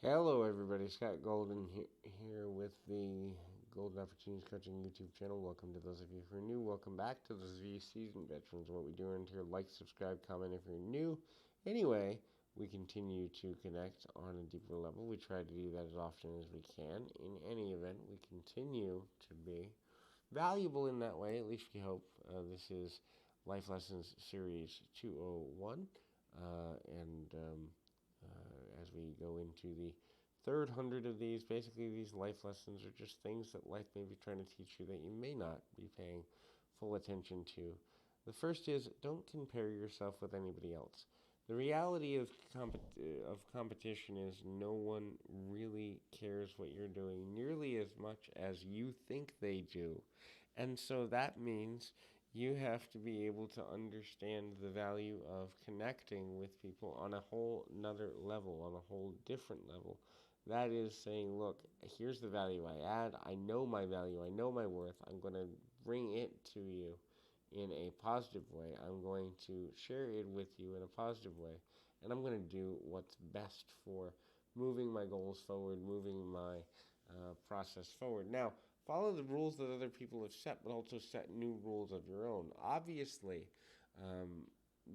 Hello, everybody. Scott Golden here with the Golden Opportunities Coaching YouTube channel. Welcome to those of you who are new. Welcome back to those of you seasoned veterans. What we do around here: like, subscribe, comment if you're new. Anyway, we continue to connect on a deeper level. We try to do that as often as we can. In any event, we continue to be valuable in that way. At least we hope. This is Life Lessons Series 201, as we go into the third hundred of these, basically these life lessons are just things that life may be trying to teach you that you may not be paying full attention to. The first is don't compare yourself with anybody else. The reality of competition is no one really cares what you're doing nearly as much as you think they do. And so that means you have to be able to understand the value of connecting with people on a whole nother level, on a whole different level. That is saying, look, here's the value I add. I know my value. I know my worth. I'm going to bring it to you in a positive way. I'm going to share it with you in a positive way. And I'm going to do what's best for moving my goals forward, moving my process forward. Now, follow the rules that other people have set, but also set new rules of your own. Obviously, um,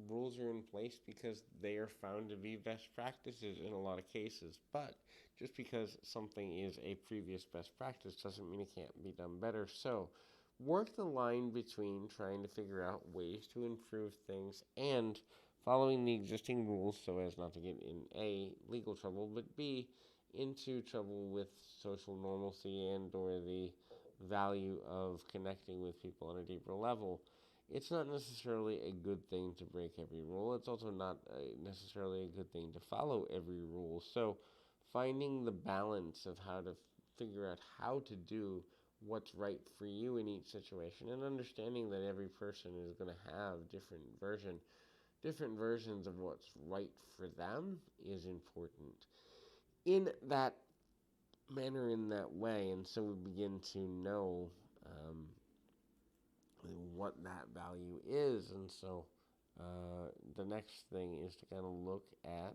rules are in place because they are found to be best practices in a lot of cases. But just because something is a previous best practice doesn't mean it can't be done better. So, work the line between trying to figure out ways to improve things and following the existing rules so as not to get in A, legal trouble, but B, into trouble with social normalcy and or the value of connecting with people on a deeper level. It's not necessarily a good thing to break every rule. It's also not necessarily a good thing to follow every rule. So finding the balance of how to figure out how to do what's right for you in each situation and understanding that every person is going to have different versions of what's right for them is important in that manner, in that way. And so we begin to know what that value is. And so the next thing is to kind of look at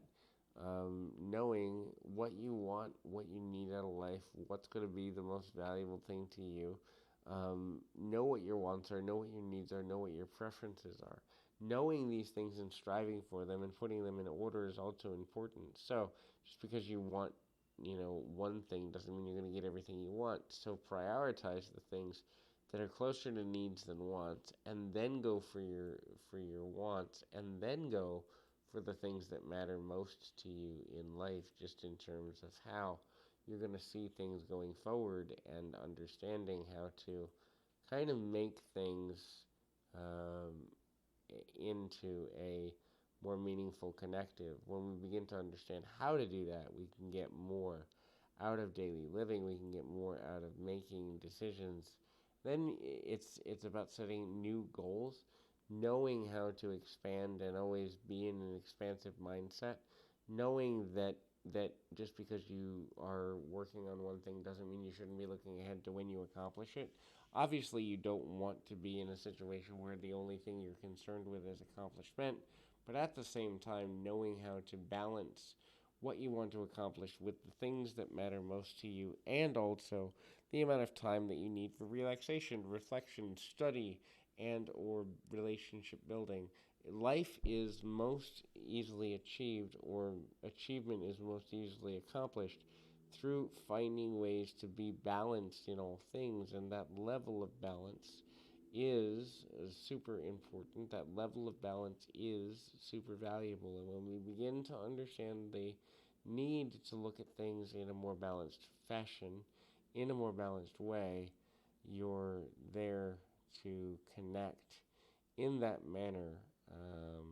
knowing what you want, what you need out of life, what's going to be the most valuable thing to you. Know what your wants are, know what your needs are, know what your preferences are. Knowing these things and striving for them and putting them in order is also important. So just because you want, one thing doesn't mean you're going to get everything you want. So prioritize the things that are closer to needs than wants, and then go for your wants, and then go for the things that matter most to you in life, just in terms of how you're going to see things going forward and understanding how to kind of make things um, into a more meaningful connective. When we begin to understand how to do that, we can get more out of daily living, we can get more out of making decisions. Then it's about setting new goals, knowing how to expand and always be in an expansive mindset, knowing that just because you are working on one thing doesn't mean you shouldn't be looking ahead to when you accomplish it. Obviously, you don't want to be in a situation where the only thing you're concerned with is accomplishment, but at the same time, knowing how to balance what you want to accomplish with the things that matter most to you, and also the amount of time that you need for relaxation, reflection, study, and or relationship building. Life is most easily achieved, or achievement is most easily accomplished through finding ways to be balanced in all things, and that level of balance is super important. That level of balance is super valuable, and when we begin to understand the need to look at things in a more balanced fashion, in a more balanced way, you're there to connect in that manner, um,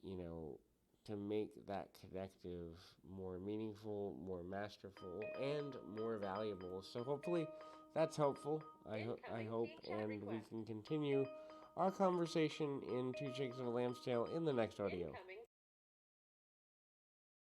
you know, to make that connective more meaningful, more masterful, and more valuable. So hopefully that's helpful. I hope, and we can continue our conversation in Two Chicks of a Lamb's Tail in the next audio.